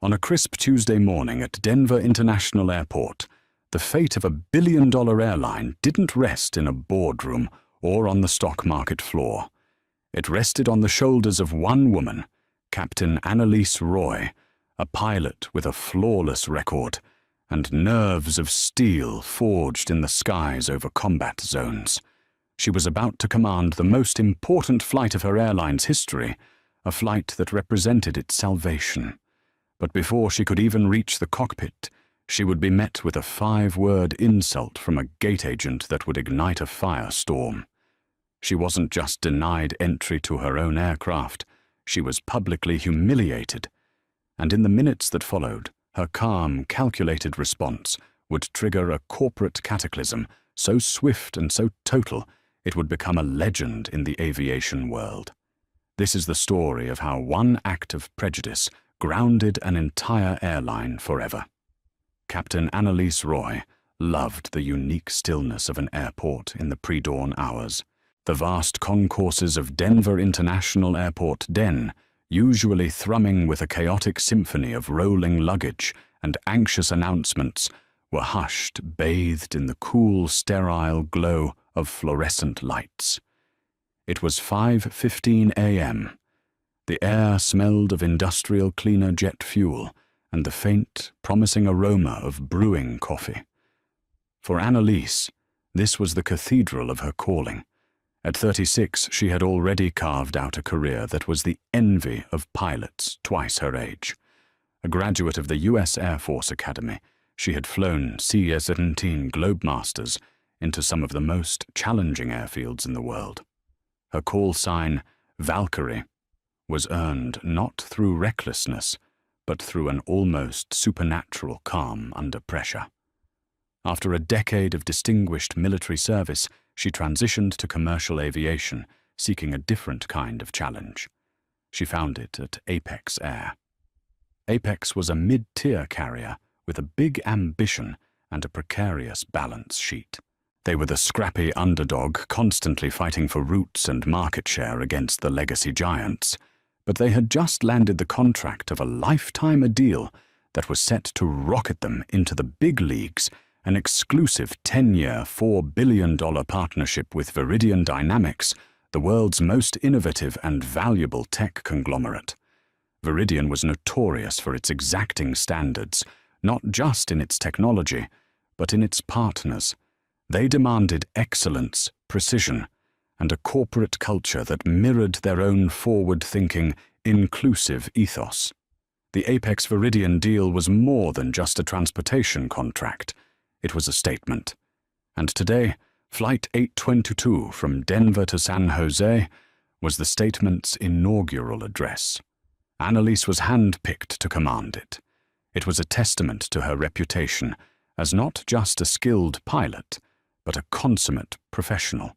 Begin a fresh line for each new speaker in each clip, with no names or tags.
On a crisp Tuesday morning at Denver International Airport, the fate of a billion-dollar airline didn't rest in a boardroom or on the stock market floor. It rested on the shoulders of one woman, Captain Annalise Roy, a pilot with a flawless record and nerves of steel forged in the skies over combat zones. She was about to command the most important flight of her airline's history, a flight that represented its salvation. But before she could even reach the cockpit, she would be met with a 5-word insult from a gate agent that would ignite a firestorm. She wasn't just denied entry to her own aircraft, she was publicly humiliated. And in the minutes that followed, her calm, calculated response would trigger a corporate cataclysm so swift and so total it would become a legend in the aviation world. This is the story of how one act of prejudice grounded an entire airline forever. Captain Annalise Roy loved the unique stillness of an airport in the pre-dawn hours. The vast concourses of Denver International Airport Den, usually thrumming with a chaotic symphony of rolling luggage and anxious announcements, were hushed, bathed in the cool, sterile glow of fluorescent lights. It was 5:15 a.m. The air smelled of industrial cleaner jet fuel and the faint, promising aroma of brewing coffee. For Annalise, this was the cathedral of her calling. At 36, she had already carved out a career that was the envy of pilots twice her age. A graduate of the U.S. Air Force Academy, she had flown C-17 Globemasters into some of the most challenging airfields in the world. Her call sign, Valkyrie, was earned not through recklessness, but through an almost supernatural calm under pressure. After a decade of distinguished military service, she transitioned to commercial aviation, seeking a different kind of challenge. She found it at Apex Air. Apex was a mid-tier carrier with a big ambition and a precarious balance sheet. They were the scrappy underdog, constantly fighting for routes and market share against the legacy giants. But they had just landed the contract of a lifetime deal that was set to rocket them into the big leagues, an exclusive 10-year, $4 billion partnership with Viridian Dynamics, the world's most innovative and valuable tech conglomerate. Viridian was notorious for its exacting standards, not just in its technology, but in its partners. They demanded excellence, precision, and a corporate culture that mirrored their own forward-thinking, inclusive ethos. The Apex Viridian deal was more than just a transportation contract. It was a statement. And today, Flight 822 from Denver to San Jose was the statement's inaugural address. Annalise was handpicked to command it. It was a testament to her reputation as not just a skilled pilot, but a consummate professional.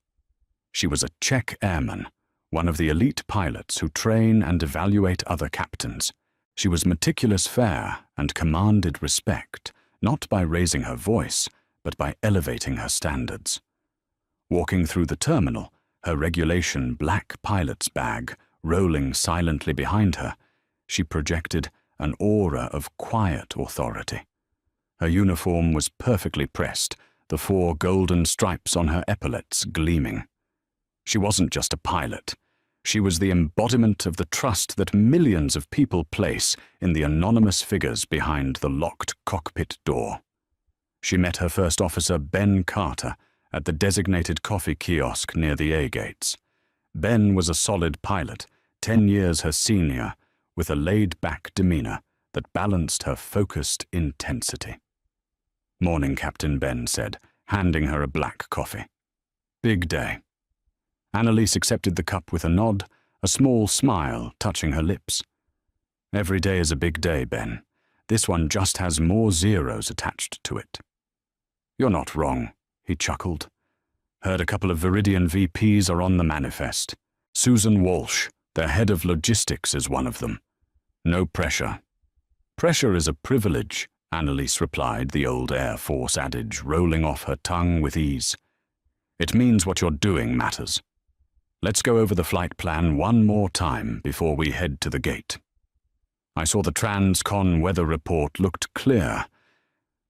She was a Czech airman, one of the elite pilots who train and evaluate other captains. She was meticulous fare and commanded respect, not by raising her voice, but by elevating her standards. Walking through the terminal, her regulation black pilot's bag rolling silently behind her, she projected an aura of quiet authority. Her uniform was perfectly pressed, the 4 golden stripes on her epaulets gleaming. She wasn't just a pilot. She was the embodiment of the trust that millions of people place in the anonymous figures behind the locked cockpit door. She met her first officer, Ben Carter, at the designated coffee kiosk near the A-gates. Ben was a solid pilot, 10 years her senior, with a laid-back demeanor that balanced her focused intensity. "Morning, Captain," Ben said, handing her a black coffee. "Big day." Annalise accepted the cup with a nod, a small smile touching her lips. "Every day is a big day, Ben. This one just has more zeros attached to it." "You're not wrong," he chuckled. "Heard a couple of Viridian VPs are on the manifest. Susan Walsh, their head of logistics, is one of them. No pressure." "Pressure is a privilege," Annalise replied, the old Air Force adage rolling off her tongue with ease. "It means what you're doing matters. Let's go over the flight plan one more time before we head to the gate." I saw the Transcon weather report looked clear,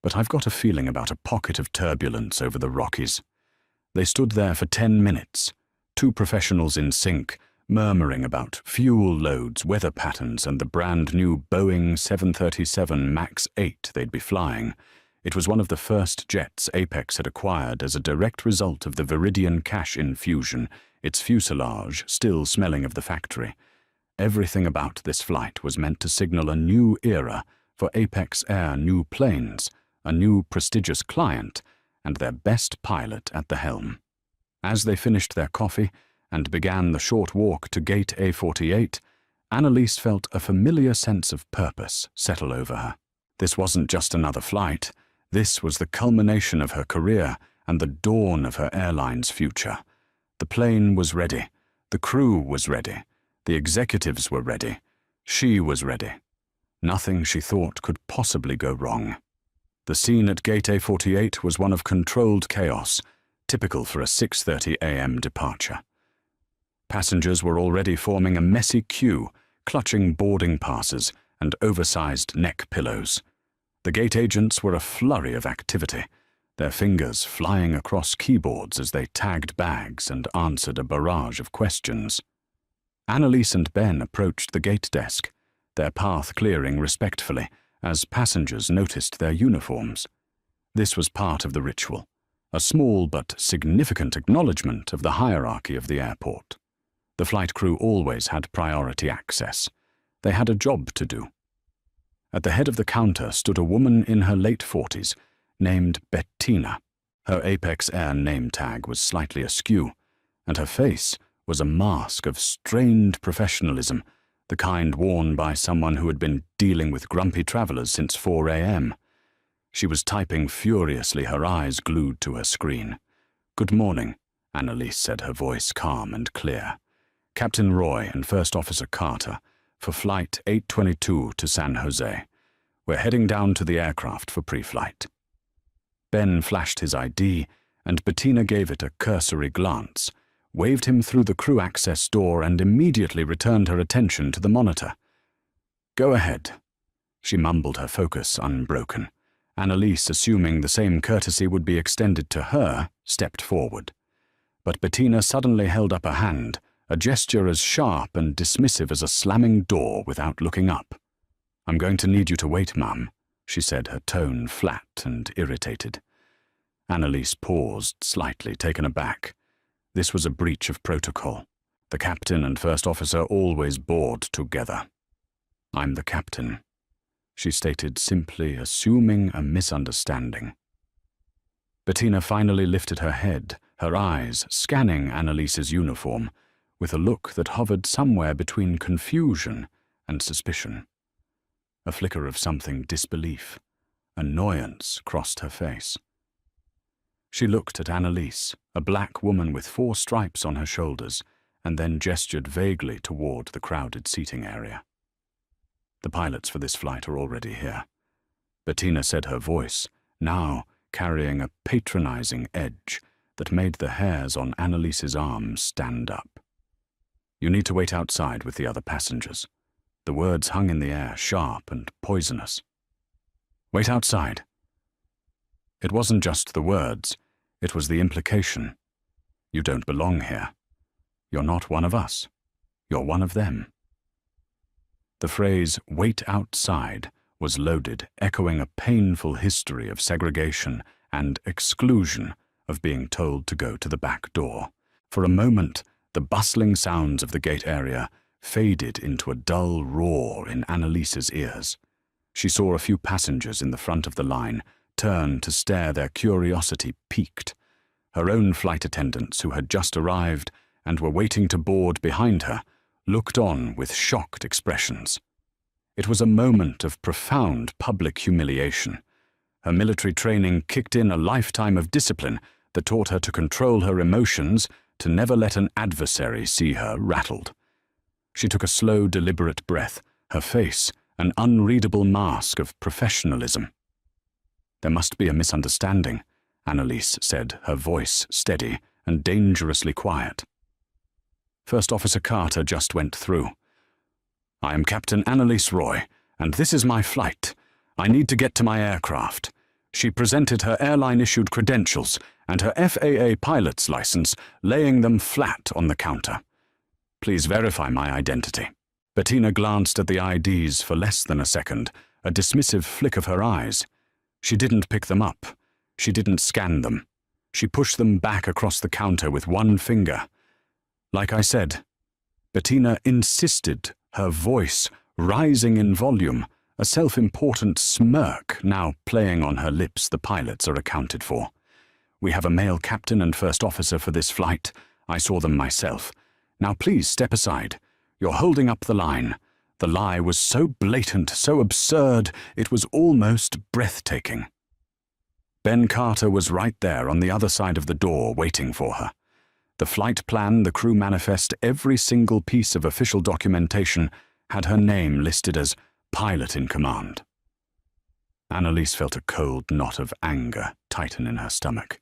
but I've got a feeling about a pocket of turbulence over the Rockies. They stood there for 10 minutes, two professionals in sync, murmuring about fuel loads, weather patterns, and the brand-new Boeing 737 MAX 8 they'd be flying. It was one of the first jets Apex had acquired as a direct result of the Viridian cash infusion, its fuselage still smelling of the factory. Everything about this flight was meant to signal a new era for Apex Air new planes, a new prestigious client, and their best pilot at the helm. As they finished their coffee and began the short walk to Gate A48, Annalise felt a familiar sense of purpose settle over her. This wasn't just another flight. This was the culmination of her career and the dawn of her airline's future. The plane was ready. The crew was ready. The executives were ready. She was ready. Nothing, she thought, could possibly go wrong. The scene at Gate A48 was one of controlled chaos, typical for a 6:30 a.m. departure. Passengers were already forming a messy queue, clutching boarding passes and oversized neck pillows. The gate agents were a flurry of activity, their fingers flying across keyboards as they tagged bags and answered a barrage of questions. Annalise and Ben approached the gate desk, their path clearing respectfully as passengers noticed their uniforms. This was part of the ritual, a small but significant acknowledgement of the hierarchy of the airport. The flight crew always had priority access. They had a job to do. At the head of the counter stood a woman in her late 40s, named Bettina. Her Apex Air name tag was slightly askew, and her face was a mask of strained professionalism, the kind worn by someone who had been dealing with grumpy travelers since 4 a.m. She was typing furiously, her eyes glued to her screen. "Good morning," Annalise said, her voice calm and clear. "Captain Roy and First Officer Carter, for Flight 822 to San Jose. We're heading down to the aircraft for pre-flight." Ben flashed his ID, and Bettina gave it a cursory glance, waved him through the crew access door, and immediately returned her attention to the monitor. "Go ahead." She mumbled, her focus unbroken. Annalise, assuming the same courtesy would be extended to her, stepped forward. But Bettina suddenly held up a hand, a gesture as sharp and dismissive as a slamming door without looking up. "I'm going to need you to wait, Mum," she said, her tone flat and irritated. Annalise paused, slightly taken aback. This was a breach of protocol. The captain and first officer always board together. "I'm the captain," she stated simply, assuming a misunderstanding. Bettina finally lifted her head, her eyes scanning Annalise's uniform, with a look that hovered somewhere between confusion and suspicion. A flicker of something disbelief, annoyance crossed her face. She looked at Annalise, a black woman with 4 stripes on her shoulders, and then gestured vaguely toward the crowded seating area. "The pilots for this flight are already here," Bettina said, her voice now carrying a patronizing edge that made the hairs on Annalise's arms stand up. "You need to wait outside with the other passengers." The words hung in the air, sharp and poisonous. "Wait outside." It wasn't just the words, it was the implication. You don't belong here. You're not one of us. You're one of them. The phrase, "wait outside," was loaded, echoing a painful history of segregation and exclusion, of being told to go to the back door. For a moment, the bustling sounds of the gate area faded into a dull roar in Annalise's ears. She saw a few passengers in the front of the line turn to stare, their curiosity piqued. Her own flight attendants, who had just arrived and were waiting to board behind her, looked on with shocked expressions. It was a moment of profound public humiliation. Her military training kicked in a lifetime of discipline that taught her to control her emotions, to never let an adversary see her rattled. She took a slow, deliberate breath, her face an unreadable mask of professionalism. "There must be a misunderstanding," Annalise said, her voice steady and dangerously quiet. First Officer Carter just went through. I am Captain Annalise Roy, and this is my flight. I need to get to my aircraft. She presented her airline-issued credentials and her FAA pilot's license, laying them flat on the counter. Please verify my identity. Bettina glanced at the IDs for less than a second, a dismissive flick of her eyes. She didn't pick them up. She didn't scan them. She pushed them back across the counter with one finger. Like I said, Bettina insisted, her voice rising in volume, a self-important smirk now playing on her lips. The pilots are accounted for. We have a male captain and first officer for this flight. I saw them myself. Now please step aside. You're holding up the line. The lie was so blatant, so absurd, it was almost breathtaking. Ben Carter was right there on the other side of the door waiting for her. The flight plan, the crew manifest, every single piece of official documentation had her name listed as pilot in command. Annalise felt a cold knot of anger tighten in her stomach.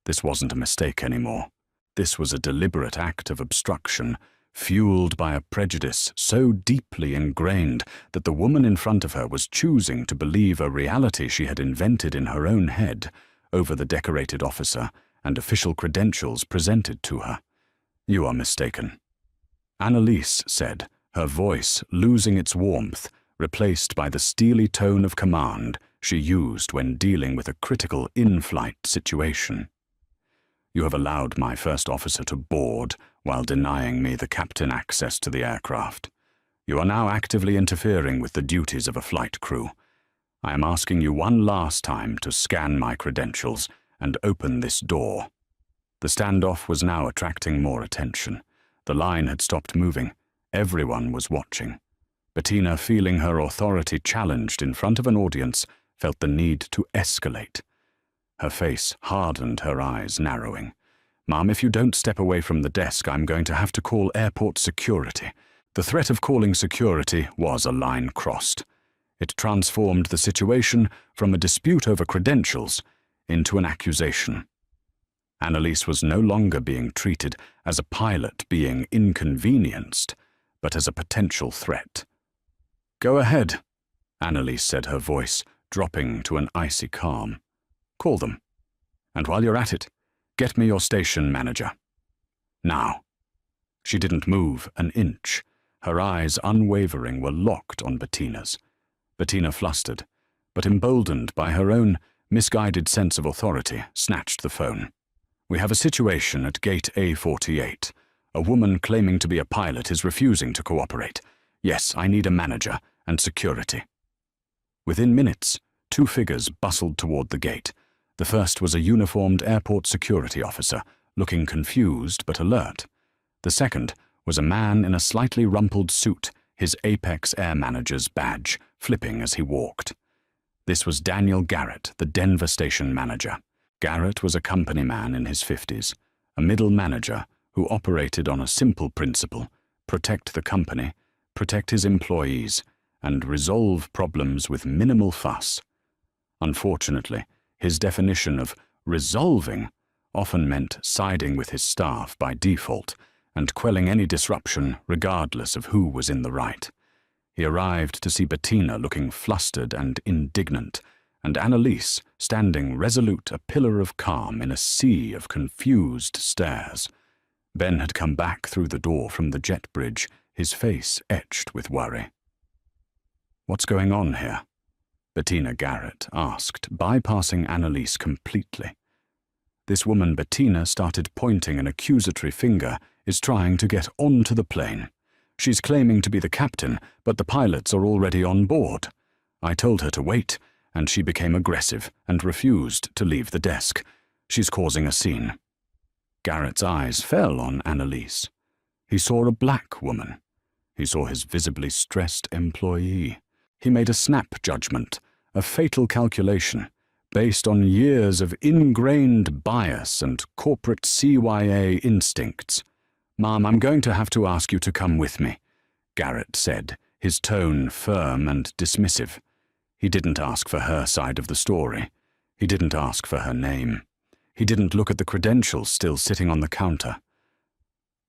This wasn't a mistake anymore. This was a deliberate act of obstruction, fueled by a prejudice so deeply ingrained that the woman in front of her was choosing to believe a reality she had invented in her own head over the decorated officer and official credentials presented to her. You are mistaken, Annalise said, her voice losing its warmth, replaced by the steely tone of command she used when dealing with a critical in-flight situation. You have allowed my first officer to board while denying me the captain access to the aircraft. You are now actively interfering with the duties of a flight crew. I am asking you one last time to scan my credentials and open this door. The standoff was now attracting more attention. The line had stopped moving. Everyone was watching. Bettina, feeling her authority challenged in front of an audience, felt the need to escalate. Her face hardened, her eyes narrowing. Ma'am, if you don't step away from the desk, I'm going to have to call airport security. The threat of calling security was a line crossed. It transformed the situation from a dispute over credentials into an accusation. Annalise was no longer being treated as a pilot being inconvenienced, but as a potential threat. Go ahead, Annalise said, her voice dropping to an icy calm. Call them. And while you're at it, get me your station manager. Now. She didn't move an inch. Her eyes, unwavering, were locked on Bettina's. Bettina, flustered, but emboldened by her own misguided sense of authority, snatched the phone. We have a situation at gate A48. A woman claiming to be a pilot is refusing to cooperate. Yes, I need a manager and security. Within minutes, two figures bustled toward the gate. The first was a uniformed airport security officer, looking confused but alert. The second was a man in a slightly rumpled suit, his Apex Air Manager's badge flipping as he walked. This was Daniel Garrett, the Denver station manager. Garrett was a company man in his 50s, a middle manager who operated on a simple principle: protect the company, protect his employees, and resolve problems with minimal fuss. Unfortunately, his definition of resolving often meant siding with his staff by default and quelling any disruption regardless of who was in the right. He arrived to see Bettina looking flustered and indignant, and Annalise standing resolute, a pillar of calm in a sea of confused stares. Ben had come back through the door from the jet bridge, his face etched with worry. What's going on here? Bettina Garrett asked, bypassing Annalise completely. This woman Bettina started pointing an accusatory finger, is trying to get onto the plane. She's claiming to be the captain, but the pilots are already on board. I told her to wait, and she became aggressive and refused to leave the desk. She's causing a scene. Garrett's eyes fell on Annalise. He saw a black woman. He saw his visibly stressed employee. He made a snap judgment, a fatal calculation, based on years of ingrained bias and corporate CYA instincts. Ma'am, I'm going to have to ask you to come with me, Garrett said, his tone firm and dismissive. He didn't ask for her side of the story. He didn't ask for her name. He didn't look at the credentials still sitting on the counter.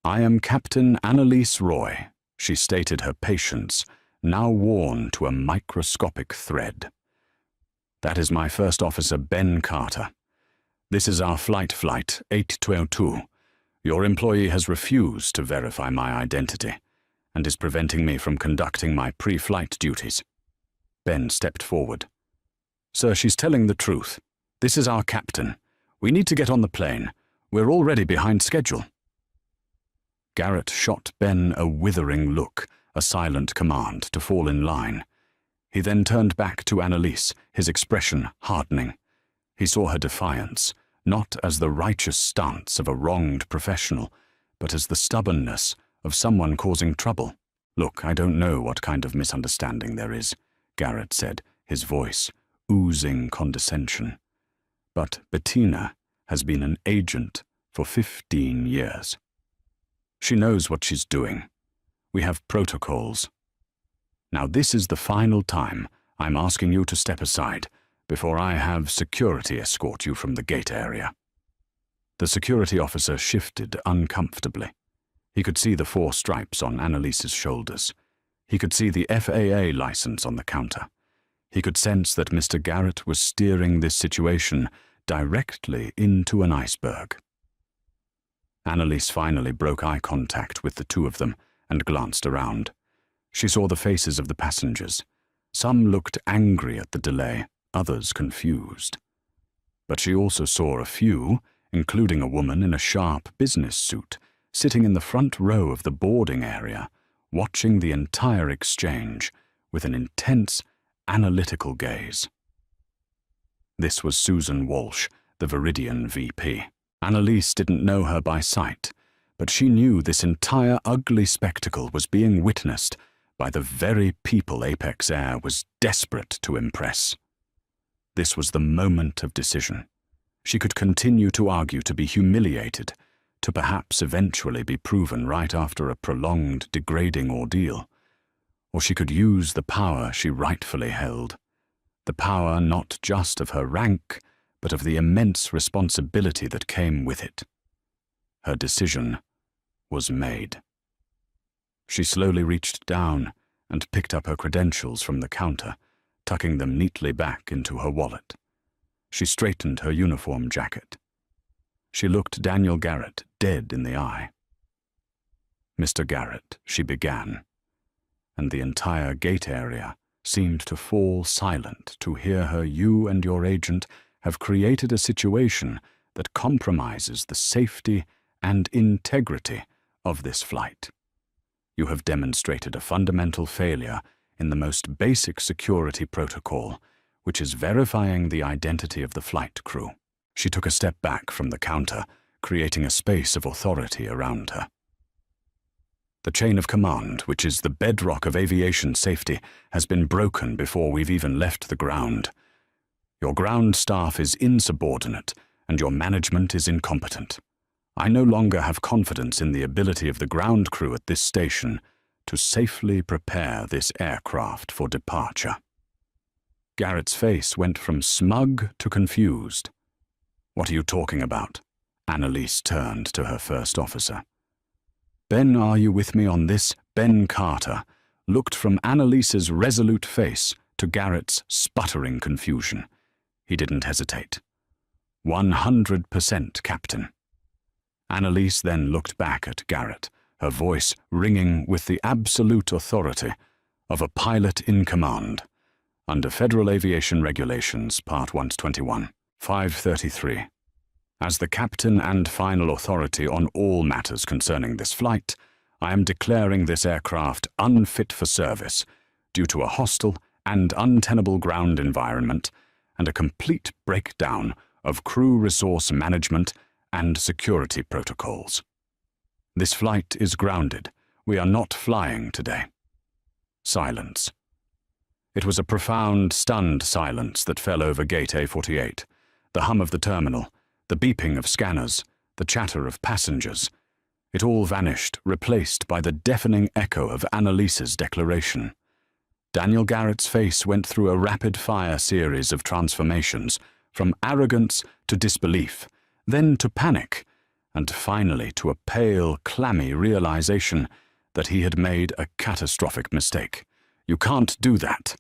I am Captain Annalise Roy, she stated her patience, now worn to a microscopic thread. "That is my first officer, Ben Carter. This is our flight 8202. Your employee has refused to verify my identity and is preventing me from conducting my pre-flight duties." Ben stepped forward. "Sir, she's telling the truth. This is our captain. We need to get on the plane. We're already behind schedule." Garrett shot Ben a withering look, a silent command to fall in line. He then turned back to Annalise, his expression hardening. He saw her defiance, not as the righteous stance of a wronged professional, but as the stubbornness of someone causing trouble. "Look, I don't know what kind of misunderstanding there is," Garrett said, his voice oozing condescension. "But Bettina has been an agent for 15 years. She knows what she's doing. We have protocols. Now this is the final time I'm asking you to step aside before I have security escort you from the gate area." The security officer shifted uncomfortably. He could see the 4 stripes on Annalise's shoulders. He could see the FAA license on the counter. He could sense that Mr. Garrett was steering this situation directly into an iceberg. Annalise finally broke eye contact with the two of them and glanced around. She saw the faces of the passengers. Some looked angry at the delay, others confused. But she also saw a few, including a woman in a sharp business suit, sitting in the front row of the boarding area, watching the entire exchange with an intense, analytical gaze. This was Susan Walsh, the Viridian VP. Annalise didn't know her by sight, but she knew this entire ugly spectacle was being witnessed by the very people Apex Air was desperate to impress. This was the moment of decision. She could continue to argue to be humiliated, to perhaps eventually be proven right after a prolonged, degrading ordeal. Or she could use the power she rightfully held. The power not just of her rank, but of the immense responsibility that came with it. Her decision was made. She slowly reached down and picked up her credentials from the counter, tucking them neatly back into her wallet. She straightened her uniform jacket. She looked Daniel Garrett dead in the eye. "Mr. Garrett," she began, and the entire gate area seemed to fall silent to hear her. "You and your agent have created a situation that compromises the safety and integrity of this flight. You have demonstrated a fundamental failure in the most basic security protocol, which is verifying the identity of the flight crew." She took a step back from the counter, creating a space of authority around her. "The chain of command, which is the bedrock of aviation safety, has been broken before we've even left the ground. Your ground staff is insubordinate, and your management is incompetent. I no longer have confidence in the ability of the ground crew at this station to safely prepare this aircraft for departure." Garrett's face went from smug to confused. "What are you talking about?" Annalise turned to her first officer. "Ben, are you with me on this?" Ben Carter looked from Annalise's resolute face to Garrett's sputtering confusion. He didn't hesitate. 100%, Captain." Annalise then looked back at Garrett, her voice ringing with the absolute authority of a pilot in command. Under Federal Aviation Regulations, Part 121, 533. As the captain and final authority on all matters concerning this flight, I am declaring this aircraft unfit for service due to a hostile and untenable ground environment and a complete breakdown of crew resource management and security protocols. This flight is grounded. We are not flying today. Silence. It was a profound, stunned silence that fell over Gate A48, the hum of the terminal, the beeping of scanners, the chatter of passengers. It all vanished, replaced by the deafening echo of Annalise's declaration. Daniel Garrett's face went through a rapid-fire series of transformations, from arrogance to disbelief, then to panic, and finally to a pale, clammy realization that he had made a catastrophic mistake. "You can't do that."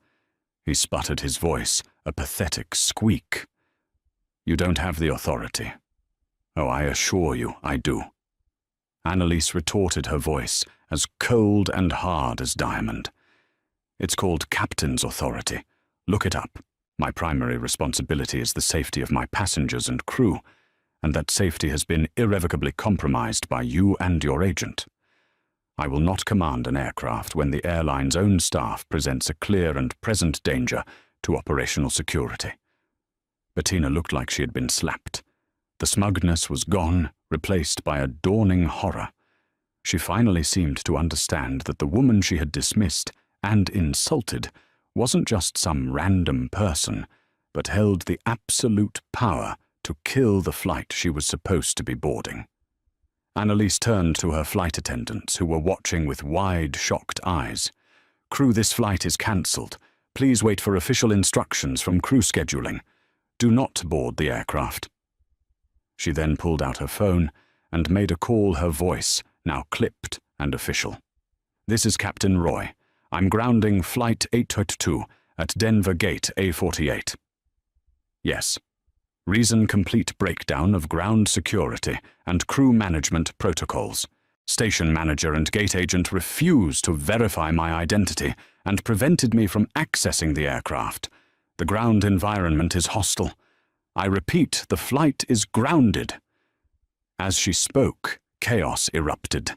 He sputtered, his voice a pathetic squeak. "You don't have the authority." "Oh, I assure you, I do." Annalise retorted, her voice as cold and hard as diamond. "It's called captain's authority. Look it up. My primary responsibility is the safety of my passengers and crew, and that safety has been irrevocably compromised by you and your agent. I will not command an aircraft when the airline's own staff presents a clear and present danger to operational security." Bettina looked like she had been slapped. The smugness was gone, replaced by a dawning horror. She finally seemed to understand that the woman she had dismissed and insulted wasn't just some random person, but held the absolute power to kill the flight she was supposed to be boarding. Annalise turned to her flight attendants, who were watching with wide, shocked eyes. "Crew, this flight is cancelled. Please wait for official instructions from crew scheduling. Do not board the aircraft." She then pulled out her phone and made a call, her voice now clipped and official. "This is Captain Roy. I'm grounding Flight 822 at Denver Gate A48. Yes. Reason: complete breakdown of ground security and crew management protocols. Station manager and gate agent refused to verify my identity and prevented me from accessing the aircraft. The ground environment is hostile. I repeat, the flight is grounded." As she spoke, chaos erupted.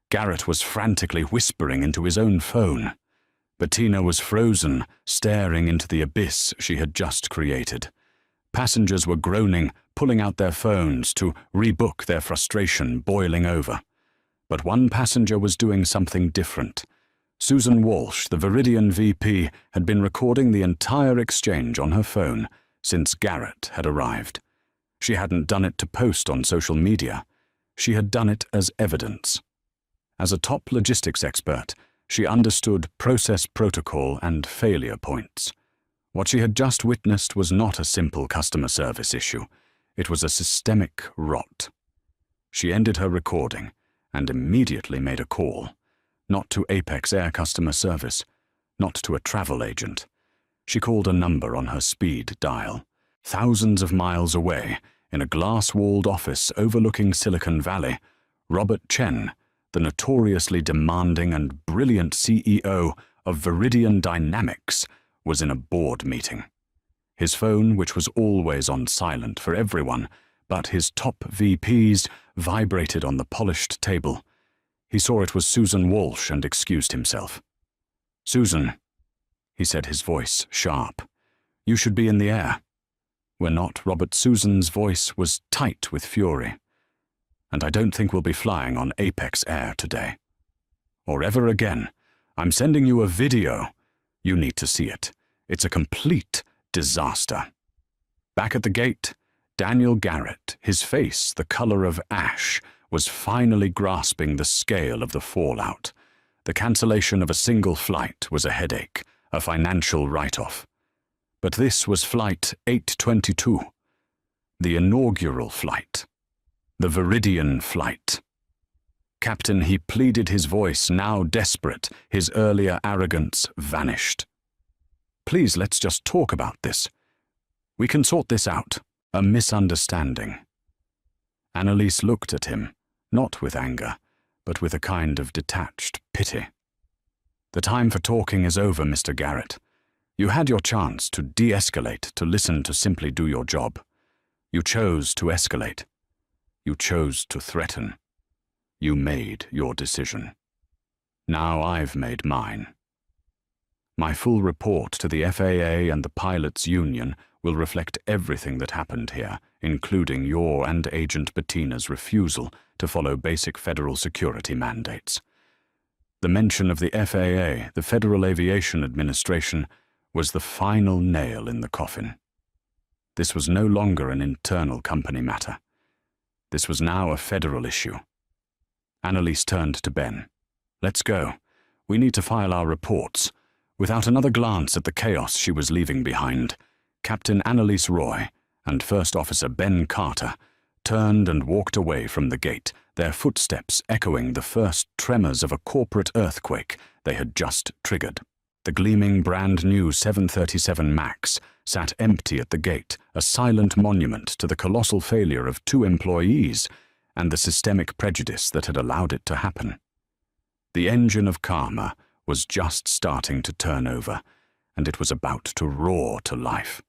Garrett was frantically whispering into his own phone. Bettina was frozen, staring into the abyss she had just created. Passengers were groaning, pulling out their phones to rebook, their frustration boiling over. But one passenger was doing something different. Susan Walsh, the Viridian VP, had been recording the entire exchange on her phone since Garrett had arrived. She hadn't done it to post on social media. She had done it as evidence. As a top logistics expert, she understood process protocol and failure points. What she had just witnessed was not a simple customer service issue. It was a systemic rot. She ended her recording and immediately made a call. Not to Apex Air customer service, not to a travel agent. She called a number on her speed dial. Thousands of miles away, in a glass-walled office overlooking Silicon Valley, Robert Chen, the notoriously demanding and brilliant CEO of Viridian Dynamics, was in a board meeting. His phone, which was always on silent for everyone but his top VPs, vibrated on the polished table. He saw it was Susan Walsh and excused himself. "Susan," he said, his voice sharp, "you should be in the air." "We're not, Robert." Susan's voice was tight with fury. "And I don't think we'll be flying on Apex Air today. Or ever again. I'm sending you a video. You need to see it. It's a complete disaster." Back at the gate, Daniel Garrett, his face the color of ash, was finally grasping the scale of the fallout. The cancellation of a single flight was a headache, a financial write-off. But this was Flight 822, the inaugural flight, the Viridian flight. "Captain," he pleaded, his voice now desperate, his earlier arrogance vanished. "Please, let's just talk about this. We can sort this out. A misunderstanding." Annalise looked at him, not with anger, but with a kind of detached pity. "The time for talking is over, Mr. Garrett. You had your chance to de-escalate, to listen, to simply do your job. You chose to escalate. You chose to threaten. You made your decision. Now I've made mine. My full report to the FAA and the pilots' union will reflect everything that happened here, including your and Agent Bettina's refusal to follow basic federal security mandates. The mention of the FAA, the Federal Aviation Administration, was the final nail in the coffin. This was no longer an internal company matter. This was now a federal issue. Annalise turned to Ben. "Let's go. We need to file our reports." Without another glance at the chaos she was leaving behind, Captain Annalise Roy and First Officer Ben Carter turned and walked away from the gate, their footsteps echoing the first tremors of a corporate earthquake they had just triggered. The gleaming brand-new 737 MAX sat empty at the gate, a silent monument to the colossal failure of 2 employees and the systemic prejudice that had allowed it to happen. The engine of karma was just starting to turn over, and it was about to roar to life.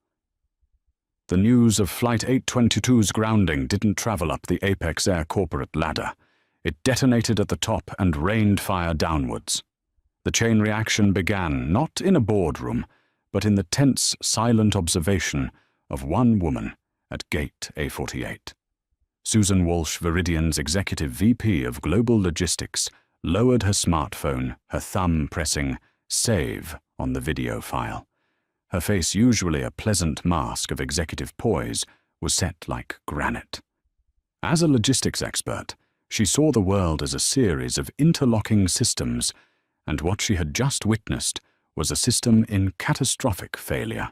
The news of Flight 822's grounding didn't travel up the Apex Air corporate ladder. It detonated at the top and rained fire downwards. The chain reaction began not in a boardroom, but in the tense, silent observation of one woman at Gate A48. Susan Walsh, Viridian's Executive VP of Global Logistics, lowered her smartphone, her thumb pressing Save on the video file. Her face, usually a pleasant mask of executive poise, was set like granite. As a logistics expert, she saw the world as a series of interlocking systems, and what she had just witnessed was a system in catastrophic failure.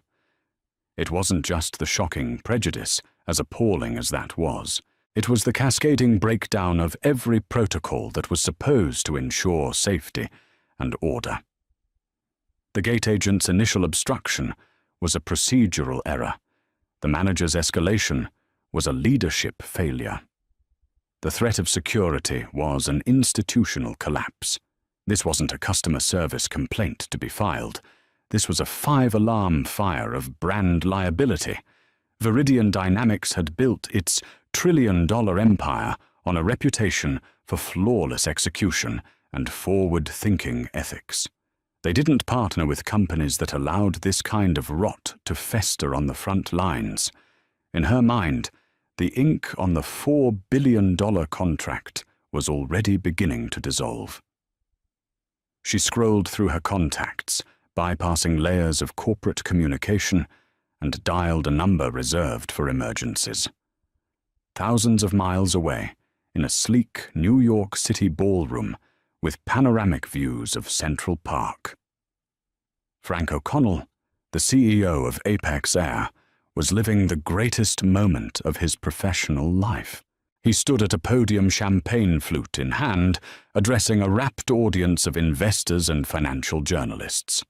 It wasn't just the shocking prejudice, as appalling as that was. It was the cascading breakdown of every protocol that was supposed to ensure safety and order. The gate agent's initial obstruction was a procedural error. The manager's escalation was a leadership failure. The threat of security was an institutional collapse. This wasn't a customer service complaint to be filed. This was a 5-alarm fire of brand liability. Viridian Dynamics had built its trillion-dollar empire on a reputation for flawless execution and forward-thinking ethics. They didn't partner with companies that allowed this kind of rot to fester on the front lines. In her mind, the ink on the $4 billion contract was already beginning to dissolve. She scrolled through her contacts, bypassing layers of corporate communication, and dialed a number reserved for emergencies. Thousands of miles away, in a sleek New York City ballroom with panoramic views of Central Park. Frank O'Connell, the CEO of Apex Air, was living the greatest moment of his professional life. He stood at a podium, champagne flute in hand, addressing a rapt audience of investors and financial journalists.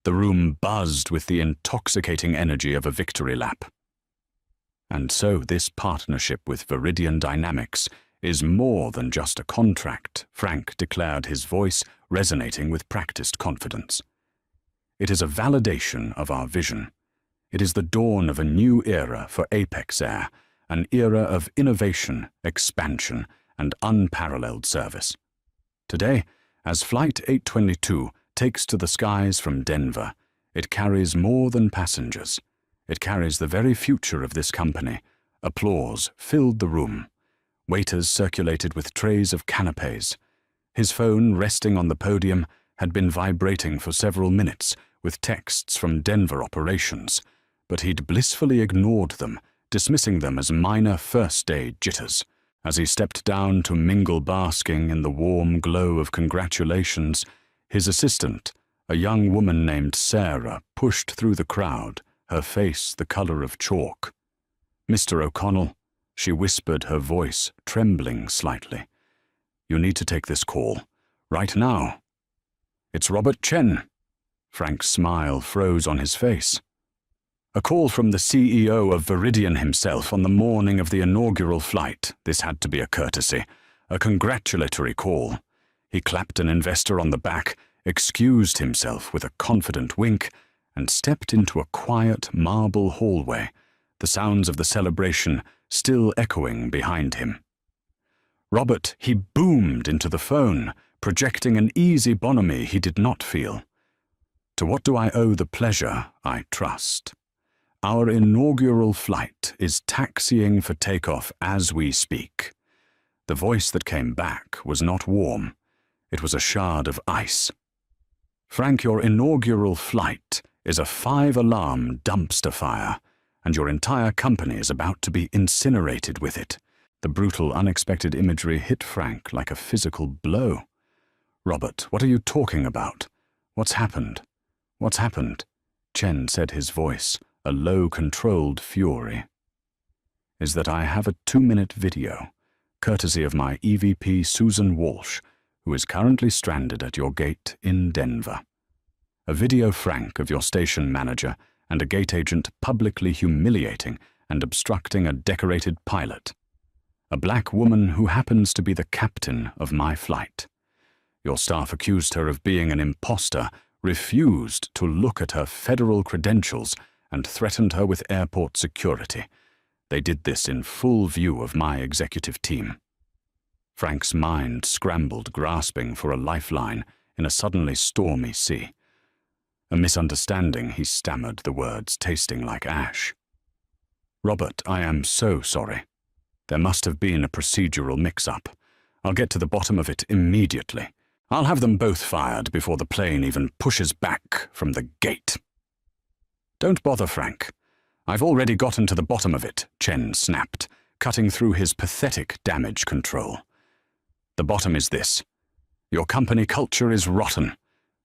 The room buzzed with the intoxicating energy of a victory lap. And so this partnership with Viridian Dynamics is more than just a contract, Frank declared, his voice resonating with practiced confidence. It is a validation of our vision. It is the dawn of a new era for Apex Air, an era of innovation, expansion, and unparalleled service. Today, as Flight 822 takes to the skies from Denver, it carries more than passengers. It carries the very future of this company. Applause filled the room. Waiters circulated with trays of canapés. His phone, resting on the podium, had been vibrating for several minutes with texts from Denver operations, but he'd blissfully ignored them, dismissing them as minor first-day jitters. As he stepped down to mingle, basking in the warm glow of congratulations, his assistant, a young woman named Sarah, pushed through the crowd, her face the color of chalk. "Mr. O'Connell," she whispered, her voice trembling slightly. "You need to take this call. Right now." "It's Robert Chen." Frank's smile froze on his face. A call from the CEO of Viridian himself on the morning of the inaugural flight. This had to be a courtesy, a congratulatory call. He clapped an investor on the back, excused himself with a confident wink, and stepped into a quiet marble hallway, the sounds of the celebration still echoing behind him. "Robert," he boomed into the phone, projecting an easy bonhomie he did not feel. "To what do I owe the pleasure, I trust? Our inaugural flight is taxiing for takeoff as we speak." The voice that came back was not warm. It was a shard of ice. "Frank, your inaugural flight is a 5-alarm dumpster fire, and your entire company is about to be incinerated with it." The brutal, unexpected imagery hit Frank like a physical blow. "Robert, what are you talking about? What's happened? What's happened?" Chen said, his voice a low, controlled fury. "Is that I have a 2-minute video. courtesy of my EVP Susan Walsh, who is currently stranded at your gate in Denver. A video frank of your station manager and a gate agent publicly humiliating and obstructing a decorated pilot. A black woman who happens to be the captain of my flight. Your staff accused her of being an imposter, refused to look at her federal credentials, and threatened her with airport security. They did this in full view of my executive team. Frank's mind scrambled, grasping for a lifeline in a suddenly stormy sea. A misunderstanding, he stammered the words, tasting like ash. Robert, I am so sorry. There must have been a procedural mix-up. I'll get to the bottom of it immediately. I'll have them both fired before the plane even pushes back from the gate. Don't bother, Frank. I've already gotten to the bottom of it, Chen snapped, cutting through his pathetic damage control. The bottom is this. Your company culture is rotten.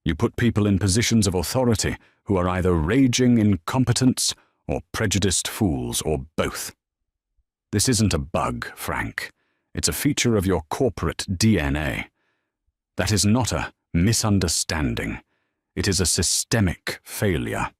You put people in positions of authority who are either raging incompetents or prejudiced fools, or both. This isn't a bug, Frank. It's a feature of your corporate DNA. That is not a misunderstanding. It is a systemic failure.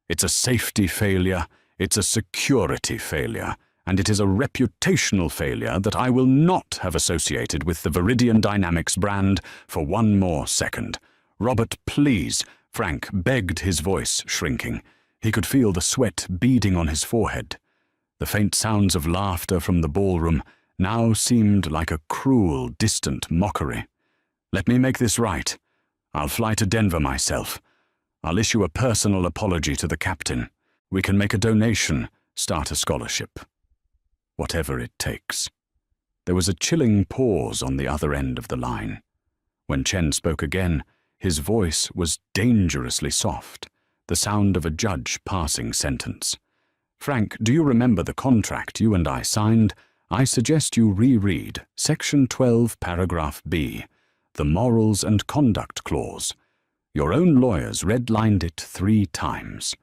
It's a safety failure, it's a security failure, and it is a reputational failure that I will not have associated with the Viridian Dynamics brand for one more second. Robert, please, Frank begged, his voice shrinking. He could feel the sweat beading on his forehead. The faint sounds of laughter from the ballroom now seemed like a cruel, distant mockery. Let me make this right. I'll fly to Denver myself. I'll issue a personal apology to the captain. We can make a donation, start a scholarship. Whatever it takes. There was a chilling pause on the other end of the line. When Chen spoke again, his voice was dangerously soft, the sound of a judge passing sentence. Frank, do you remember the contract you and I signed? I suggest you reread Section 12, Paragraph B, the Morals and Conduct Clause. Your own lawyers redlined it 3 times.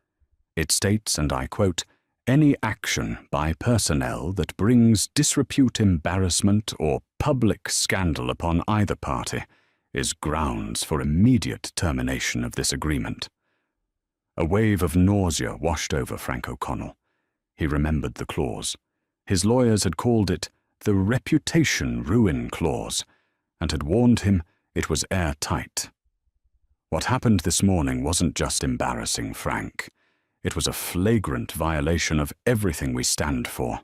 It states, and I quote, "Any action by personnel that brings disrepute, embarrassment, or public scandal upon either party is grounds for immediate termination of this agreement." A wave of nausea washed over Frank O'Connell. He remembered the clause. His lawyers had called it the Reputation Ruin Clause, and had warned him it was airtight. What happened this morning wasn't just embarrassing, Frank. It was a flagrant violation of everything we stand for.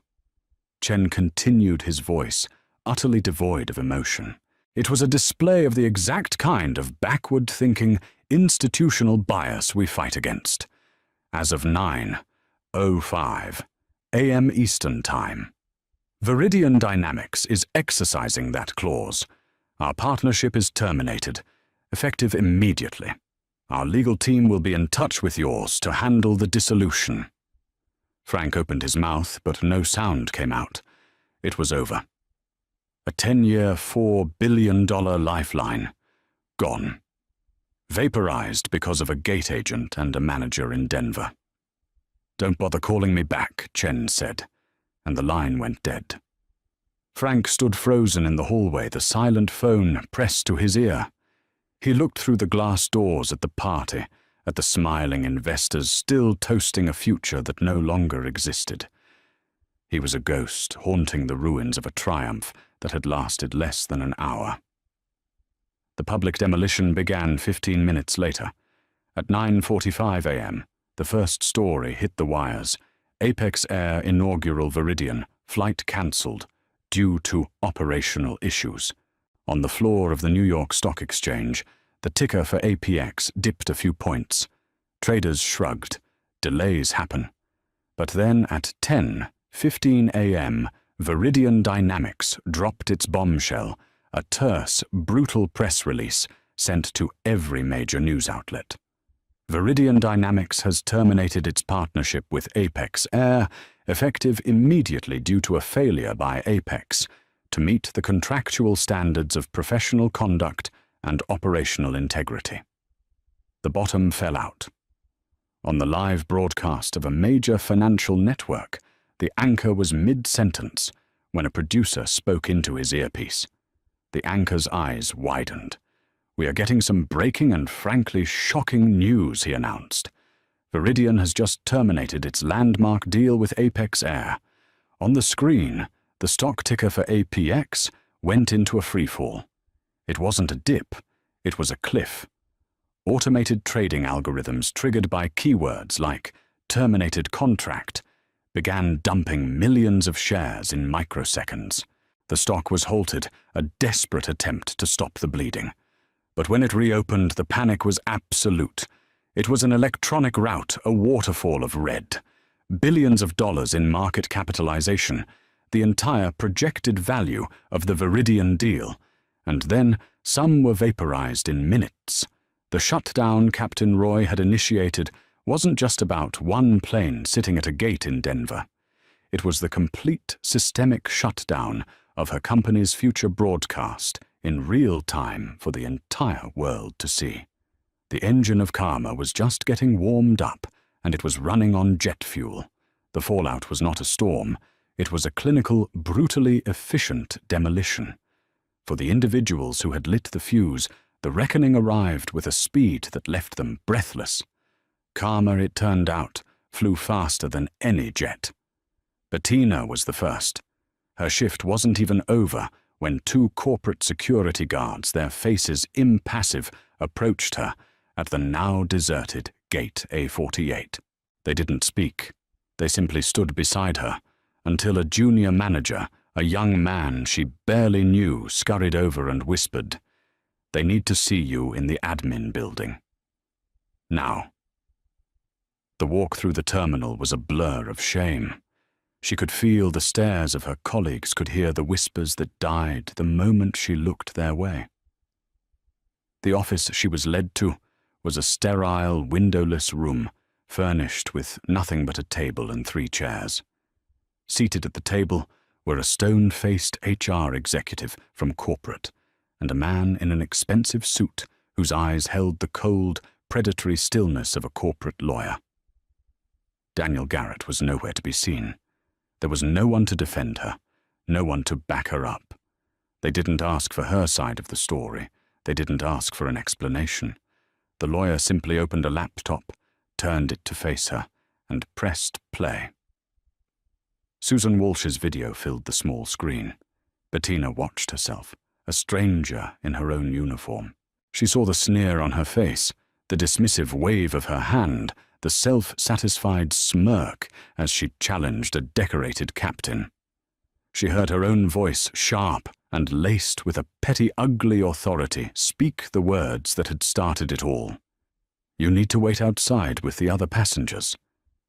Chen continued, his voice utterly devoid of emotion. It was a display of the exact kind of backward-thinking, institutional bias we fight against. As of 9:05 a.m. Eastern Time, Viridian Dynamics is exercising that clause. Our partnership is terminated, effective immediately. Our legal team will be in touch with yours to handle the dissolution. Frank opened his mouth, but no sound came out. It was over. A 10-year, $4 billion lifeline. Gone. Vaporized because of a gate agent and a manager in Denver. Don't bother calling me back, Chen said, and the line went dead. Frank stood frozen in the hallway, the silent phone pressed to his ear. He looked through the glass doors at the party, at the smiling investors still toasting a future that no longer existed. He was a ghost haunting the ruins of a triumph that had lasted less than an hour. The public demolition began 15 minutes later. At 9:45 a.m., the first story hit the wires. Apex Air inaugural Viridian, flight cancelled, due to operational issues. On the floor of the New York Stock Exchange, the ticker for APX dipped a few points. Traders shrugged. Delays happen. But then at 10:15 a.m., Viridian Dynamics dropped its bombshell, a terse, brutal press release sent to every major news outlet. Viridian Dynamics has terminated its partnership with Apex Air, effective immediately due to a failure by Apex to meet the contractual standards of professional conduct and operational integrity. The bottom fell out. On the live broadcast of a major financial network, the anchor was mid-sentence, when a producer spoke into his earpiece. The anchor's eyes widened. "We are getting some breaking and frankly shocking news," he announced. "Viridian has just terminated its landmark deal with Apex Air. On the screen, the stock ticker for APX went into a freefall. It wasn't a dip, it was a cliff. Automated trading algorithms triggered by keywords like terminated contract began dumping millions of shares in microseconds. The stock was halted, a desperate attempt to stop the bleeding. But when it reopened, the panic was absolute. It was an electronic rout, a waterfall of red. Billions of dollars in market capitalization, the entire projected value of the Viridian deal, and then some were vaporized in minutes. The shutdown Captain Roy had initiated wasn't just about one plane sitting at a gate in Denver. It was the complete systemic shutdown of her company's future broadcast in real time for the entire world to see. The engine of karma was just getting warmed up, and it was running on jet fuel. The fallout was not a storm. It was a clinical, brutally efficient demolition. For the individuals who had lit the fuse, the reckoning arrived with a speed that left them breathless. Karma, it turned out, flew faster than any jet. Bettina was the first. Her shift wasn't even over when two corporate security guards, their faces impassive, approached her at the now deserted Gate A48. They didn't speak. They simply stood beside her until a junior manager, a young man she barely knew, scurried over and whispered, "They need to see you in the admin building. Now." The walk through the terminal was a blur of shame. She could feel the stares of her colleagues, could hear the whispers that died the moment she looked their way. The office she was led to was a sterile, windowless room, furnished with nothing but a table and 3 chairs. Seated at the table were a stone-faced HR executive from corporate and a man in an expensive suit whose eyes held the cold, predatory stillness of a corporate lawyer. Daniel Garrett was nowhere to be seen. There was no one to defend her, no one to back her up. They didn't ask for her side of the story. They didn't ask for an explanation. The lawyer simply opened a laptop, turned it to face her, and pressed play. Susan Walsh's video filled the small screen. Bettina watched herself, a stranger in her own uniform. She saw the sneer on her face, the dismissive wave of her hand, the self-satisfied smirk as she challenged a decorated captain. She heard her own voice, sharp and laced with a petty, ugly authority, speak the words that had started it all. "You need to wait outside with the other passengers."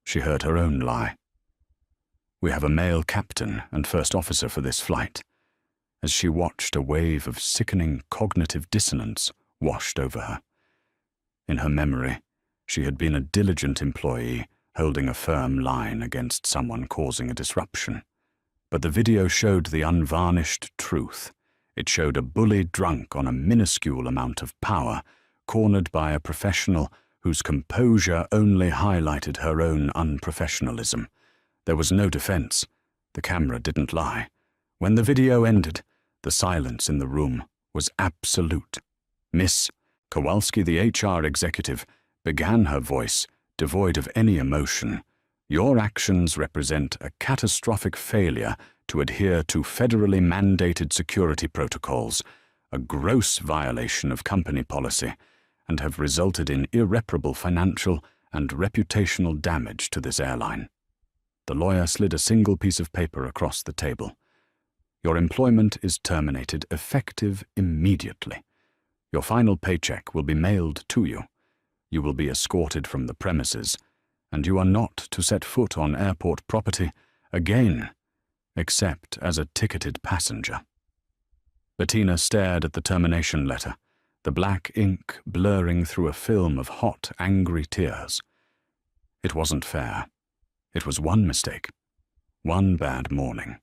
She heard her own lie. "We have a male captain and first officer for this flight." As she watched, a wave of sickening cognitive dissonance washed over her. In her memory, she had been a diligent employee, holding a firm line against someone causing a disruption. But the video showed the unvarnished truth. It showed a bully drunk on a minuscule amount of power, cornered by a professional whose composure only highlighted her own unprofessionalism. There was no defense. The camera didn't lie. When the video ended, the silence in the room was absolute. Miss Kowalski, the HR executive, began her voice, devoid of any emotion. "Your actions represent a catastrophic failure to adhere to federally mandated security protocols, a gross violation of company policy, and have resulted in irreparable financial and reputational damage to this airline." The lawyer slid a single piece of paper across the table. "Your employment is terminated, effective immediately. Your final paycheck will be mailed to you. You will be escorted from the premises, and you are not to set foot on airport property again, except as a ticketed passenger." Bettina stared at the termination letter, the black ink blurring through a film of hot, angry tears. It wasn't fair. It was one mistake, one bad morning.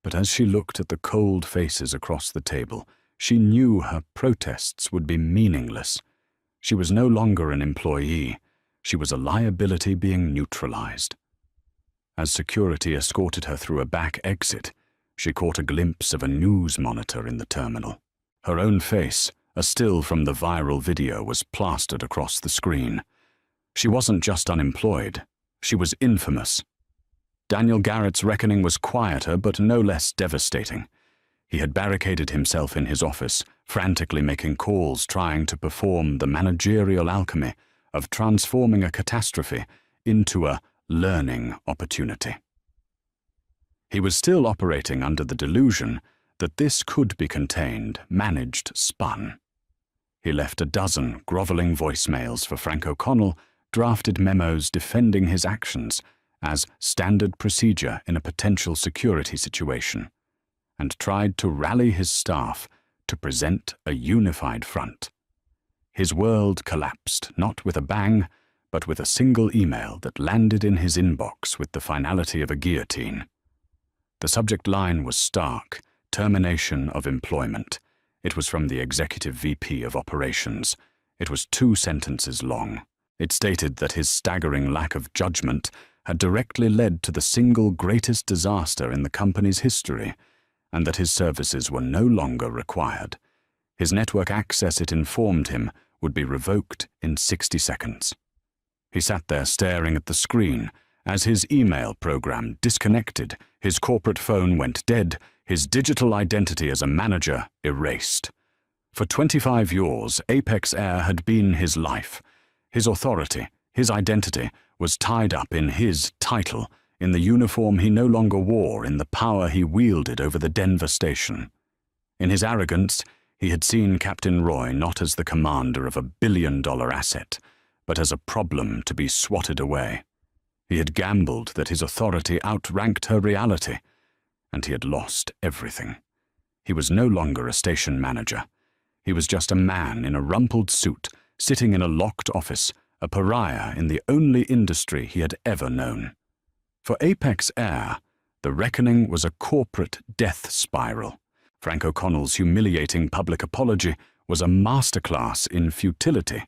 But as she looked at the cold faces across the table, she knew her protests would be meaningless. She was no longer an employee. She was a liability being neutralized. As security escorted her through a back exit, She caught a glimpse of a news monitor in the terminal. Her own face, a still from the viral video, was plastered across the screen. She wasn't just unemployed, she was infamous. Daniel Garrett's reckoning was quieter but no less devastating. He had barricaded himself in his office, frantically making calls, trying to perform the managerial alchemy of transforming a catastrophe into a learning opportunity. He was still operating under the delusion that this could be contained, managed, spun. He left a dozen groveling voicemails for Frank O'Connell, drafted memos defending his actions as standard procedure in a potential security situation, and tried to rally his staff to present a unified front. His world collapsed, not with a bang, but with a single email that landed in his inbox with the finality of a guillotine. The subject line was stark: termination of employment. It was from the Executive VP of Operations. It was 2 sentences long. It stated that his staggering lack of judgment had directly led to the single greatest disaster in the company's history, and that his services were no longer required. His network access, it informed him, would be revoked in 60 seconds. He sat there staring at the screen as his email program disconnected, his corporate phone went dead, his digital identity as a manager erased. For 25 years, Apex Air had been his life. His authority, his identity, was tied up in his title, in the uniform he no longer wore, in the power he wielded over the Denver station. In his arrogance, he had seen Captain Roy not as the commander of a billion-dollar asset, but as a problem to be swatted away. He had gambled that his authority outranked her reality, and he had lost everything. He was no longer a station manager. He was just a man in a rumpled suit, sitting in a locked office, a pariah in the only industry he had ever known. For Apex Air, the reckoning was a corporate death spiral. Frank O'Connell's humiliating public apology was a masterclass in futility.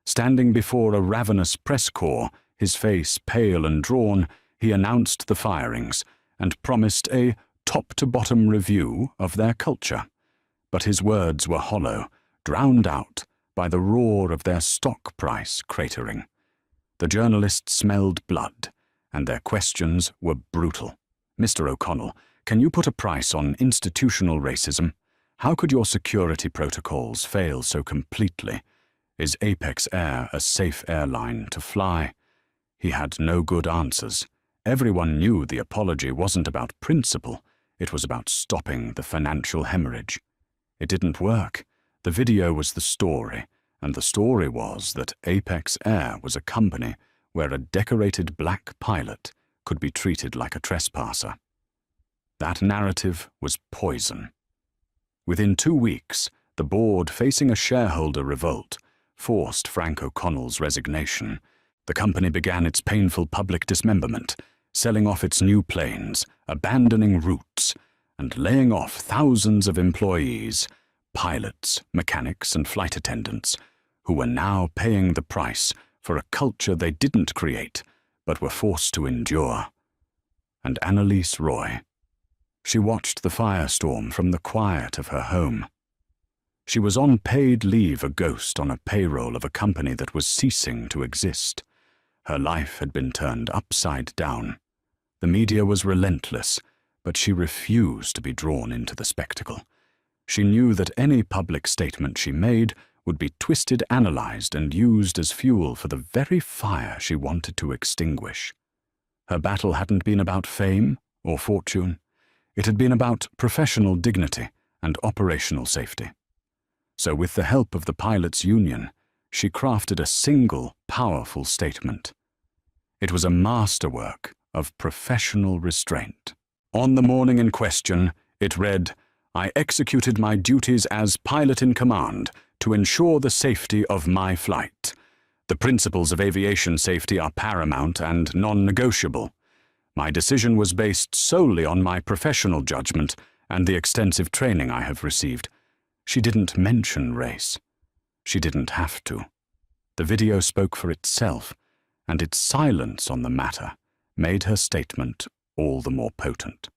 Standing before a ravenous press corps, his face pale and drawn, he announced the firings and promised a top-to-bottom review of their culture. But his words were hollow, drowned out by the roar of their stock price cratering. The journalists smelled blood, and their questions were brutal. "Mr. O'Connell, can you put a price on institutional racism? How could your security protocols fail so completely? Is Apex Air a safe airline to fly?" He had no good answers. Everyone knew the apology wasn't about principle, it was about stopping the financial hemorrhage. It didn't work. The video was the story, and the story was that Apex Air was a company where a decorated black pilot could be treated like a trespasser. That narrative was poison. Within 2 weeks, the board, facing a shareholder revolt, forced Frank O'Connell's resignation. The company began its painful public dismemberment, selling off its new planes, abandoning routes, and laying off thousands of employees, pilots, mechanics, and flight attendants, who were now paying the price for a culture they didn't create, but were forced to endure. And Annalise Roy. She watched the firestorm from the quiet of her home. She was on paid leave, a ghost on a payroll of a company that was ceasing to exist. Her life had been turned upside down. The media was relentless, but she refused to be drawn into the spectacle. She knew that any public statement she made would be twisted, analyzed, and used as fuel for the very fire she wanted to extinguish. Her battle hadn't been about fame or fortune. It had been about professional dignity and operational safety. So with the help of the pilots' union, she crafted a single, powerful statement. It was a masterwork of professional restraint. On the morning in question, it read, "I executed my duties as pilot in command to ensure the safety of my flight. The principles of aviation safety are paramount and non-negotiable. My decision was based solely on my professional judgment and the extensive training I have received." She didn't mention race. She didn't have to. The video spoke for itself, and its silence on the matter made her statement all the more potent.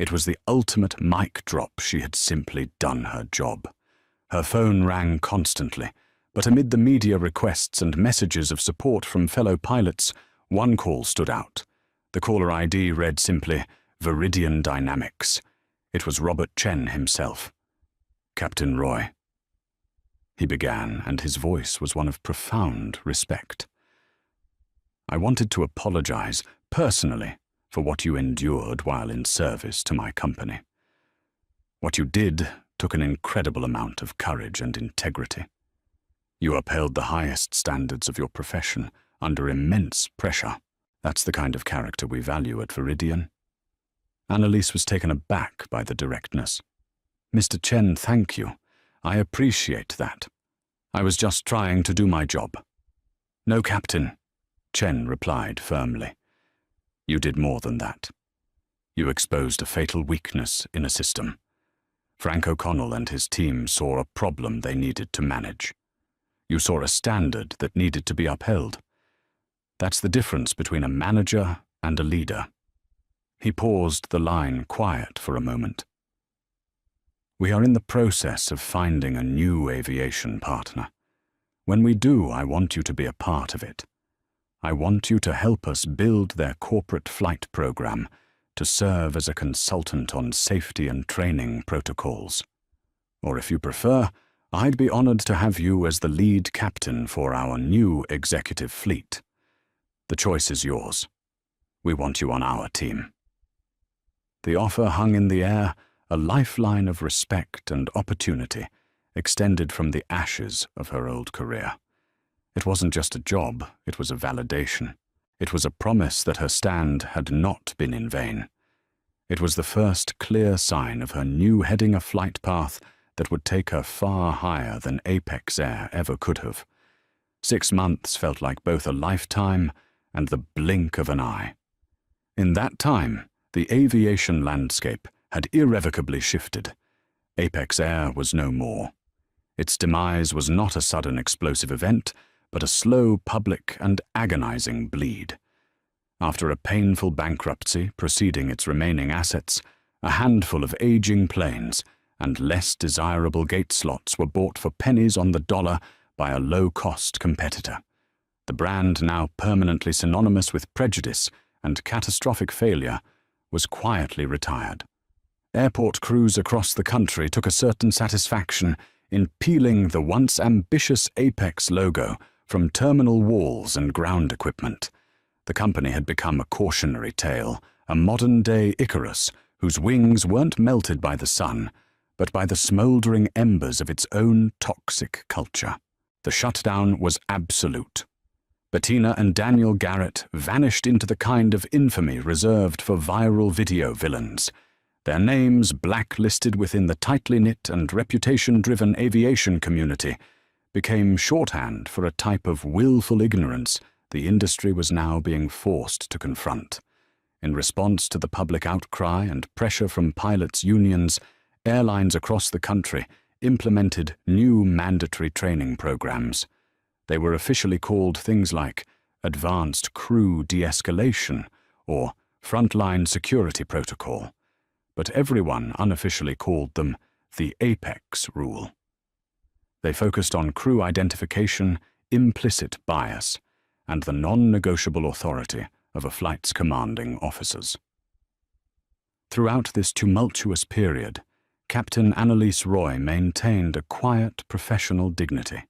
It was the ultimate mic drop. She had simply done her job. Her phone rang constantly, but amid the media requests and messages of support from fellow pilots, one call stood out. The caller ID read simply, Viridian Dynamics. It was Robert Chen himself. "Captain Roy." He began, and his voice was one of profound respect. "I wanted to apologize, personally, for what you endured while in service to my company. What you did took an incredible amount of courage and integrity. You upheld the highest standards of your profession under immense pressure. That's the kind of character we value at Viridian." Annalise was taken aback by the directness. "Mr. Chen, thank you. I appreciate that. I was just trying to do my job." "No, Captain," Chen replied firmly. "You did more than that. You exposed a fatal weakness in a system. Frank O'Connell and his team saw a problem they needed to manage. You saw a standard that needed to be upheld. That's the difference between a manager and a leader." He paused, the line quiet for a moment. "We are in the process of finding a new aviation partner. When we do, I want you to be a part of it. I want you to help us build their corporate flight program to serve as a consultant on safety and training protocols. Or if you prefer, I'd be honored to have you as the lead captain for our new executive fleet. The choice is yours. We want you on our team." The offer hung in the air, a lifeline of respect and opportunity, extended from the ashes of her old career. It wasn't just a job, it was a validation. It was a promise that her stand had not been in vain. It was the first clear sign of her new heading a flight path that would take her far higher than Apex Air ever could have. 6 months felt like both a lifetime and the blink of an eye. In that time, the aviation landscape had irrevocably shifted. Apex Air was no more. Its demise was not a sudden explosive event, but a slow, public, and agonizing bleed. After a painful bankruptcy preceding its remaining assets, a handful of aging planes and less desirable gate slots were bought for pennies on the dollar by a low-cost competitor. The brand, now permanently synonymous with prejudice and catastrophic failure, was quietly retired. Airport crews across the country took a certain satisfaction in peeling the once ambitious Apex logo from terminal walls and ground equipment. The company had become a cautionary tale, a modern-day Icarus whose wings weren't melted by the sun, but by the smoldering embers of its own toxic culture. The shutdown was absolute. Bettina and Daniel Garrett vanished into the kind of infamy reserved for viral video villains. Their names, blacklisted within the tightly knit and reputation-driven aviation community, became shorthand for a type of willful ignorance the industry was now being forced to confront. In response to the public outcry and pressure from pilots' unions, airlines across the country implemented new mandatory training programs. They were officially called things like Advanced Crew De-escalation or Frontline Security Protocol, but everyone unofficially called them the Apex Rule. They focused on crew identification, implicit bias, and the non-negotiable authority of a flight's commanding officers. Throughout this tumultuous period, Captain Annalise Roy maintained a quiet professional dignity.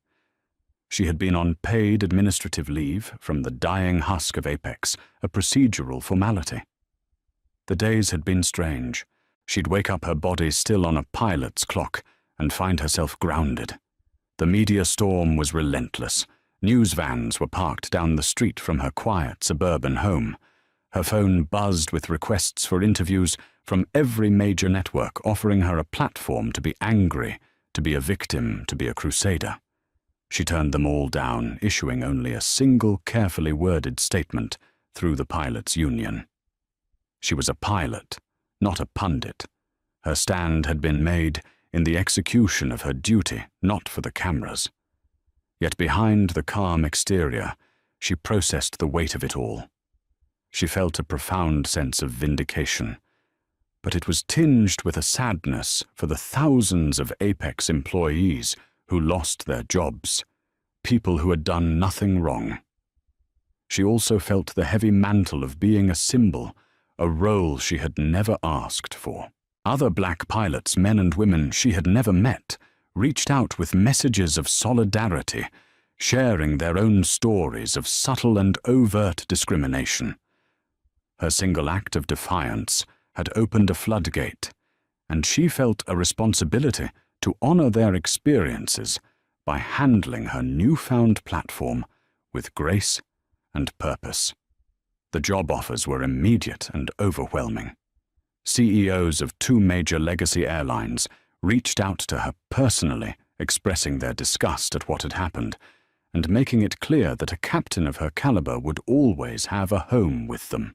She had been on paid administrative leave from the dying husk of Apex, a procedural formality. The days had been strange. She'd wake up her body still on a pilot's clock and find herself grounded. The media storm was relentless. News vans were parked down the street from her quiet suburban home. Her phone buzzed with requests for interviews from every major network, offering her a platform to be angry, to be a victim, to be a crusader. She turned them all down, issuing only a single carefully worded statement through the pilots' union. She was a pilot, not a pundit. Her stand had been made in the execution of her duty, not for the cameras. Yet behind the calm exterior, she processed the weight of it all. She felt a profound sense of vindication. but it was tinged with a sadness for the thousands of Apex employees who lost their jobs, people who had done nothing wrong. She also felt the heavy mantle of being a symbol, a role she had never asked for. Other black pilots, men and women she had never met, reached out with messages of solidarity, sharing their own stories of subtle and overt discrimination. Her single act of defiance had opened a floodgate, and she felt a responsibility to honor their experiences by handling her newfound platform with grace and purpose. The job offers were immediate and overwhelming. CEOs of 2 major legacy airlines reached out to her personally, expressing their disgust at what had happened and making it clear that a captain of her caliber would always have a home with them.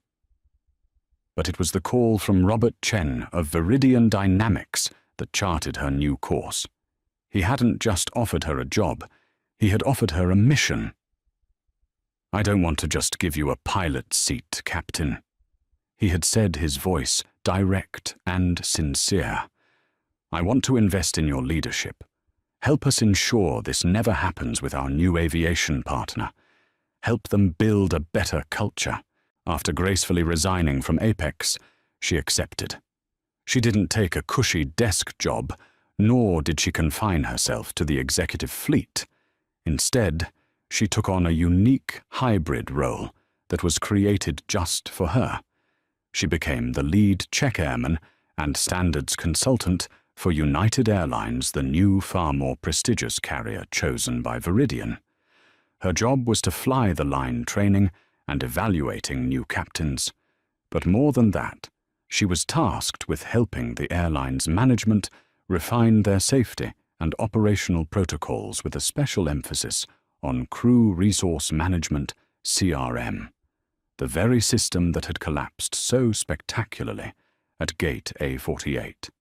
But it was the call from Robert Chen of Viridian Dynamics that charted her new course. He hadn't just offered her a job, he had offered her a mission. "I don't want to just give you a pilot's seat, Captain," he had said, his voice direct and sincere. "I want to invest in your leadership. Help us ensure this never happens with our new aviation partner. Help them build a better culture." After gracefully resigning from Apex, she accepted. She didn't take a cushy desk job, nor did she confine herself to the executive fleet. Instead, she took on a unique hybrid role that was created just for her. She became the lead check airman and standards consultant for United Airlines, the new, far more prestigious carrier chosen by Viridian. Her job was to fly the line training and evaluating new captains. But more than that, she was tasked with helping the airline's management refine their safety and operational protocols with a special emphasis on crew resource management, CRM, the very system that had collapsed so spectacularly at Gate A48.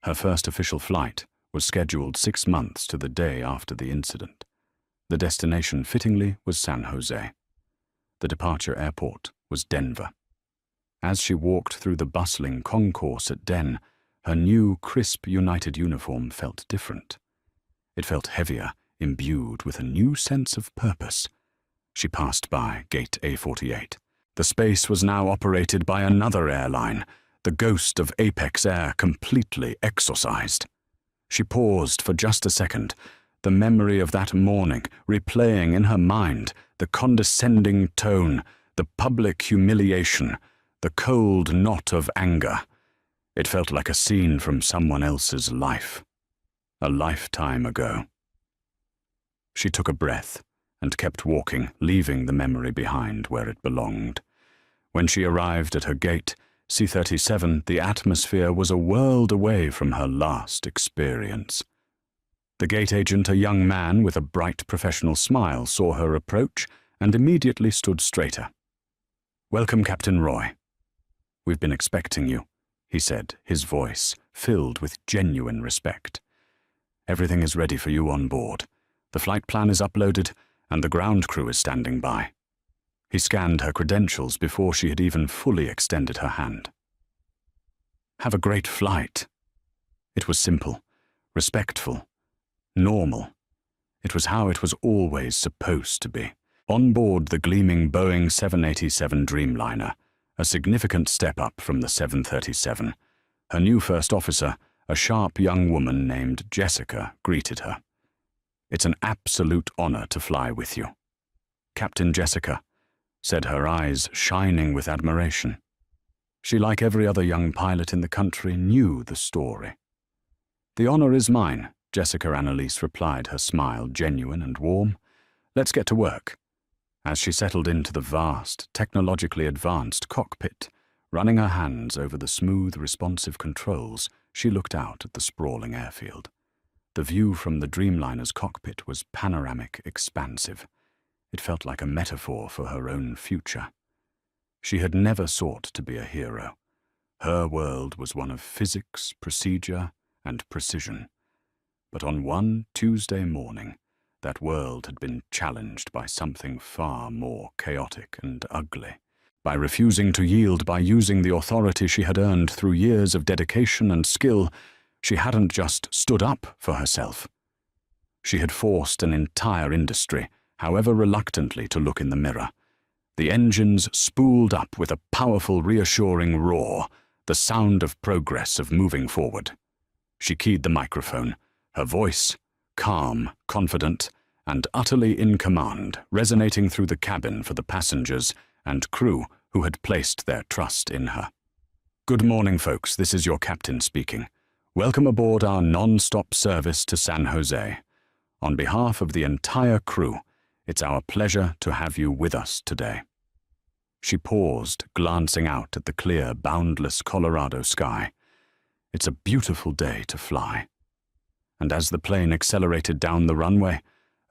Her first official flight was scheduled 6 months to the day after the incident. The destination, fittingly, was San Jose. The departure airport was Denver. As she walked through the bustling concourse at Den, her new, crisp United uniform felt different. It felt heavier, imbued with a new sense of purpose. She passed by Gate A48. The space was now operated by another airline, the ghost of Apex Air completely exorcised. She paused for just a second, the memory of that morning replaying in her mind, the condescending tone, the public humiliation, the cold knot of anger. It felt like a scene from someone else's life, a lifetime ago. She took a breath and kept walking, leaving the memory behind where it belonged. When she arrived at her gate, C-37, the atmosphere was a world away from her last experience. The gate agent, a young man with a bright professional smile, saw her approach and immediately stood straighter. "Welcome, Captain Roy. We've been expecting you," he said, his voice filled with genuine respect. "Everything is ready for you on board. The flight plan is uploaded and the ground crew is standing by." He scanned her credentials before she had even fully extended her hand. "Have a great flight." It was simple, respectful, normal. It was how it was always supposed to be. On board the gleaming Boeing 787 Dreamliner, a significant step up from the 737, her new first officer, a sharp young woman named Jessica, greeted her. "It's an absolute honor to fly with you." "Captain Jessica," said her eyes shining with admiration. She, like every other young pilot in the country, knew the story. "The honor is mine," Jessica Annalise replied, her smile genuine and warm. "Let's get to work." As she settled into the vast, technologically advanced cockpit, running her hands over the smooth, responsive controls, she looked out at the sprawling airfield. The view from the Dreamliner's cockpit was panoramic, expansive. It felt like a metaphor for her own future. She had never sought to be a hero. Her world was one of physics, procedure, and precision. But on one Tuesday morning, that world had been challenged by something far more chaotic and ugly. By refusing to yield, by using the authority she had earned through years of dedication and skill, she hadn't just stood up for herself. She had forced an entire industry, however reluctantly, to look in the mirror. The engines spooled up with a powerful, reassuring roar, the sound of progress, of moving forward. She keyed the microphone, her voice, calm, confident, and utterly in command, resonating through the cabin for the passengers and crew who had placed their trust in her. Good morning, folks. This is your captain speaking. Welcome aboard our non-stop service to San Jose. On behalf of the entire crew, it's our pleasure to have you with us today. She paused, glancing out at the clear, boundless Colorado sky. It's a beautiful day to fly. And as the plane accelerated down the runway,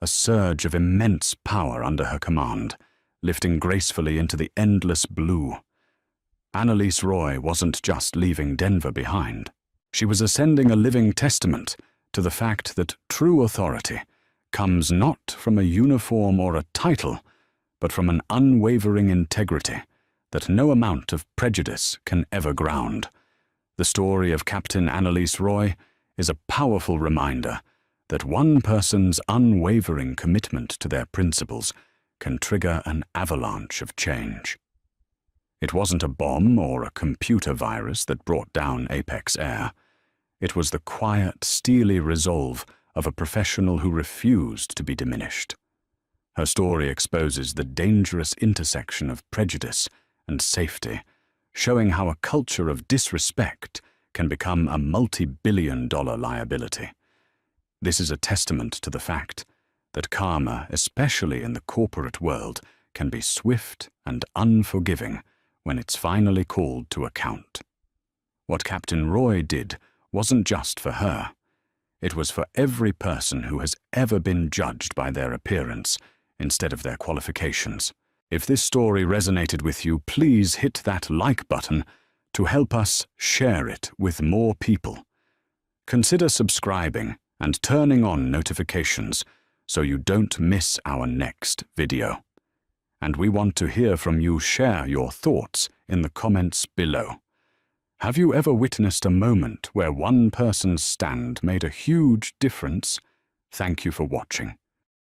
a surge of immense power under her command, lifting gracefully into the endless blue. Annalise Roy wasn't just leaving Denver behind. She was ascending a living testament to the fact that true authority comes not from a uniform or a title, but from an unwavering integrity that no amount of prejudice can ever ground. The story of Captain Annalise Roy is a powerful reminder that one person's unwavering commitment to their principles can trigger an avalanche of change. It wasn't a bomb or a computer virus that brought down Apex Air. It was the quiet, steely resolve of a professional who refused to be diminished. Her story exposes the dangerous intersection of prejudice and safety, showing how a culture of disrespect can become a multi-billion-dollar liability. This is a testament to the fact that karma, especially in the corporate world, can be swift and unforgiving when it's finally called to account. What Captain Roy did wasn't just for her. It was for every person who has ever been judged by their appearance instead of their qualifications. If this story resonated with you, please hit that like button to help us share it with more people. Consider subscribing and turning on notifications so you don't miss our next video. And we want to hear from you. Share your thoughts in the comments below. Have you ever witnessed a moment where one person's stand made a huge difference? Thank you for watching.